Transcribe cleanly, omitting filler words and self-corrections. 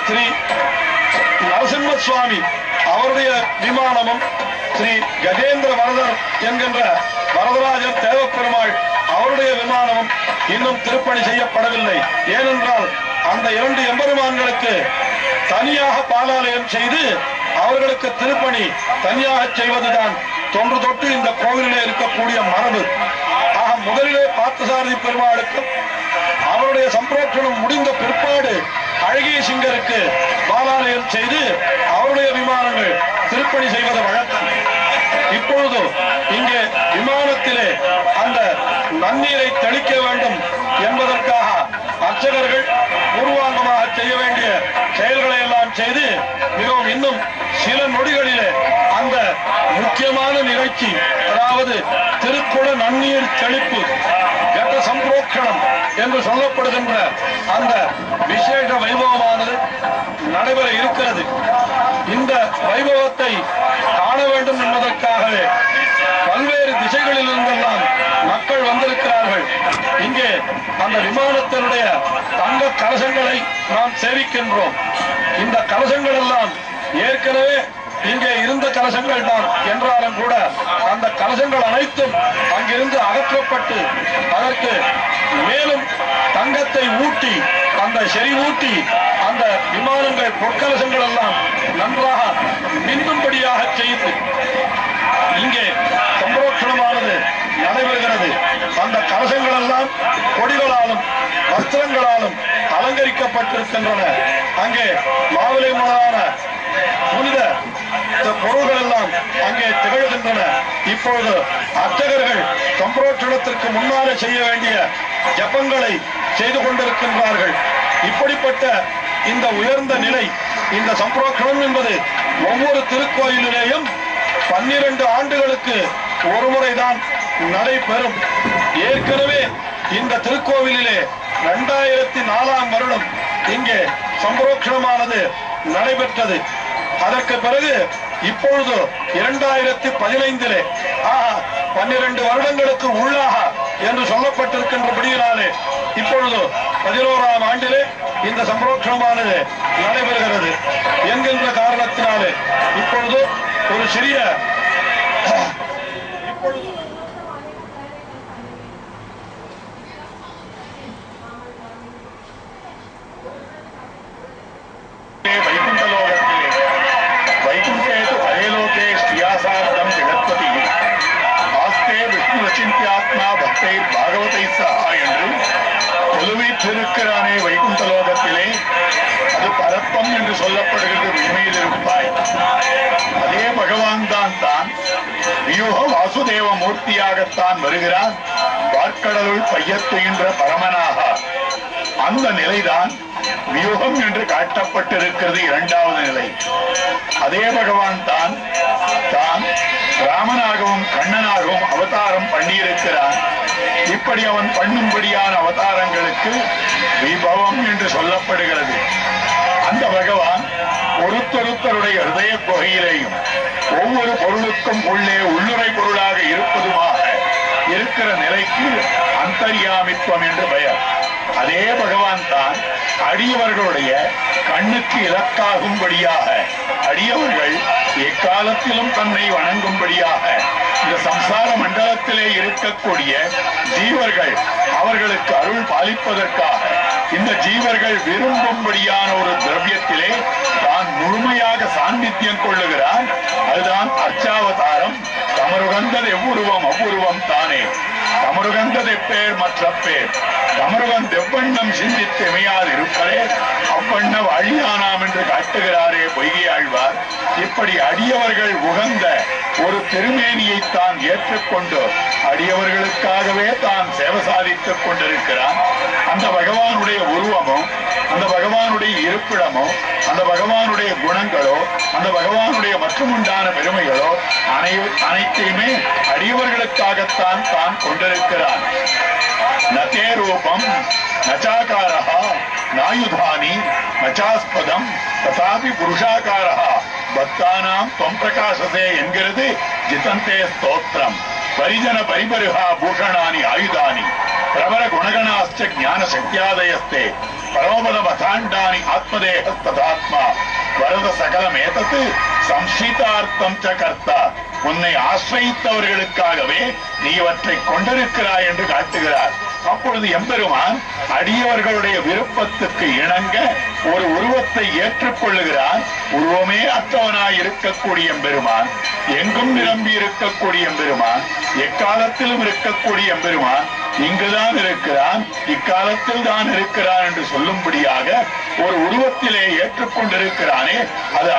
ஸ்ரீ நரசிம்ம சுவாமி அவருடைய விமானமும் ஸ்ரீ கஜேந்திர வரதர் என்கின்ற வரதராஜர் தேவப்பெருமாள் அவருடைய விமானமும் இன்னும் திருப்பணி செய்யப்படவில்லை. ஏனென்றால் அந்த 2 எம்பெருமான்களுக்கு தனியாக பாலாலயம் செய்து அவர்களுக்கு திருப்பணி தனியாக செய்வதுதான் தொன்று தொட்டு இந்த கோவிலிலே இருக்கக்கூடிய மரபு. ஆக முதலிலே பார்த்தசாரதி பெருமாளுக்கும் அவருடைய சம்பிரோட்சணம் முடிந்த பிற்பாடு அழகிய சிங்கருக்கு பாலாலயம் செய்து அவருடைய விமானங்கள் திருப்பணி செய்வது வழக்கம். இப்பொழுது இங்கே விமானத்திலே அந்த நன்னீரை தெளிக்க வேண்டும் என்பதற்காக அர்ச்சகர்கள் பூர்வாங்கமாக செய்ய வேண்டிய செயல்களை எல்லாம் செய்து மிகவும் இன்னும் சில நொடிகளிலே அந்த முக்கியமான நிகழ்ச்சி, அதாவது திருக்குட நன்னீர் தெளிப்பு கட்ட சம்பிரோக்ஷணம் என்று சொல்லப்படுகின்ற அந்த விசேஷ வைபவமானது நடைபெற இருக்கிறது. இந்த வைபவத்தை காண வேண்டும் என்பதற்காகவே பல்வேறு திசைகளில் இருந்தெல்லாம் மக்கள் வந்திருக்கிறார்கள். இங்கே அந்த விமானத்தினுடைய தங்க கலசங்களை நாம் சேவிக்கின்றோம். இந்த கலசங்கள் எல்லாம் ஏற்கனவே இங்கே இருந்த கலசங்கள் தான் என்றாலும் கூட அந்த கலசங்கள் அனைத்தும் அங்கிருந்து அகற்றப்பட்டு அதற்கு மேலும் தங்கத்தை ஊட்டி அந்த செறிவூட்டி அந்த விமானங்கள் பொற்கலசங்கள் எல்லாம் நன்றாக மின்னும்படியாக செய்து இங்கே சம்பிரோட்சணமானது நடைபெறுகிறது. அந்த கலசங்கள் எல்லாம் கொடிகளாலும் வஸ்திரங்களாலும் அலங்கரிக்கப்பட்டிருக்கின்றன. அங்கே மாவிலை முதலான புனித பொருள்கள் எல்லாம் அங்கே திகழ்கின்றன. இப்பொழுது அர்ச்சகர்கள் சம்பிரோட்சணத்திற்கு முன்னாலே செய்ய வேண்டிய ஜபங்களை செய்து கொண்டிருக்கின்றார்கள். இப்படிப்பட்ட இந்த உயர்ந்த நிலை, இந்த சம்பிரோட்சணம் என்பது ஒவ்வொரு திருக்கோயிலிலேயும் 12 ஆண்டுகளுக்கு ஒரு முறைதான் நடைபெறும். ஏற்கனவே இந்த திருக்கோவிலிலே 2004ஆம் வருடம் இங்கே சம்பிரோட்சணமானது நடைபெற்றது. அதற்கு பிறகு இப்பொழுது 2015 12 வருடங்களுக்கு உள்ளாக என்று சொல்லப்பட்டிருக்கின்றபடியினாலே இப்பொழுது 11ஆம் ஆண்டிலே இந்த சம்பிரோட்சணமானது நடைபெறுகிறது என்கின்ற காரணத்தினாலே இப்பொழுது ஒரு சிறிய இருக்கிறானே வைகுண்டலோகத்திலே அது பரப்பம் என்று சொல்லப்படுகிறது. உண்மையில் இருப்பாய் அதே பகவான் தான் வியூக வாசுதேவ மூர்த்தியாகத்தான் வருகிறார். பார்க்கடலுள் பையத்துகின்ற பரமனாக அந்த நிலைதான் வியூகம் என்று காட்டப்பட்டிருக்கிறது. 2வது நிலை அதே பகவான் தான் ராமனாகவும் கண்ணனாகவும் அவதாரம் பண்ணியிருக்கிறான். இப்படி அவன் பண்ணும்படியான அவதாரங்களுக்கு விபவம் என்று சொல்லப்படுகிறது. அந்த பகவான் ஒருத்தருடைய ஹிருதய குகையிலேயும் ஒவ்வொரு பொருளுக்கும் உள்ளே உள்ளுரை பொருளாக இருப்பதுமாக இருக்கிற நிலைக்கு அந்தர்யாமித்துவம் என்று பெயர். அதே பகவான் தான் அடியவர்களுடைய கண்ணுக்கு இலக்காகும்படியாக அடியவர்கள் எக்காலத்திலும் தன்னை வணங்கும்படியாக இந்த சம்சார மண்டலத்திலே இருக்கக்கூடிய ஜீவர்கள் அவர்களுக்கு அருள் பாலிப்பதற்காக இந்த ஜீவர்கள் விரும்பும்படியான ஒரு திரவியத்திலே தான் முழுமையாக சாநித்தியம் கொள்ளுகிறார். அதுதான் அர்ச்சாவதாரம். தமருகந்தது எவ்வுருவம் அவ்வுருவம் தானே, தமருகந்தது எப்பேர் மற்ற பேர், தமருகன் எவ்வண்ணம் சிந்தித்து இமையாது இருப்பரே அவ்வண்ண வழியானாம் என்று காட்டுகிறாரே பொய்கை ஆழ்வார். இப்படி அடியவர்கள் உகந்த ஒரு திருமேனியைத்தான் ஏற்றுக்கொண்டு அடியவர்களுக்காகவே தான் சேவை சாதித்துக் கொண்டிருக்கிறான். அந்த பகவானுடைய உருவமும் அந்த பகவானுடைய இருப்பிடமோ அந்த பகவானுடைய குணங்களோ அந்த பகவானுடைய மற்றுமுண்டான பெருமைகளோ அனைத்தையுமே அடியவர்களுக்காகத்தான் தான் கொண்டிருக்கிறான். நதே ரூபம் நச்சாகாரஹா நாயுதானி நச்சாஸ்பதம் ததாபி புருஷாகாரஹா பக்தானாம் தொம் பிரகாசசே என்கிறது ஜிதந்தே ஸ்தோத்திரம். பரிஜன பரிபருகா பூஷணானி ஆயுதானி பிரபல குணகணாஸ்ச ஞான சக்தியாதயஸ்தே பரமபத மதாண்டானி ஆத்மதேகஸ்ததாத்மா வரத சகலமேதத்து சம்ஸ்கிருதார்த்தம் ச கர்த்தா. உன்னை ஆசிரித்தவர்களுக்காகவே நீ இவற்றை கொண்டிருக்கிறாய் என்று காட்டுகிறார். அப்பொழுது எம்பெருமான் அடியவர்களுடைய விருப்பத்துக்கு இணங்க ஒரு உருவத்தை ஏற்றுக்கொள்ளுகிறான். உருவமே அற்றவனாய் இருக்கக்கூடிய எம்பெருமான், எங்கும் நிரம்பி இருக்கக்கூடிய எம்பெருமான், எக்காலத்திலும் இருக்கக்கூடிய எம்பெருமான் இங்குதான் இருக்கிறான், இக்காலத்தில் தான் இருக்கிறான் என்று சொல்லும்படியாக ஒரு உருவத்திலே ஏற்றுக்கொண்டிருக்கிறானே அது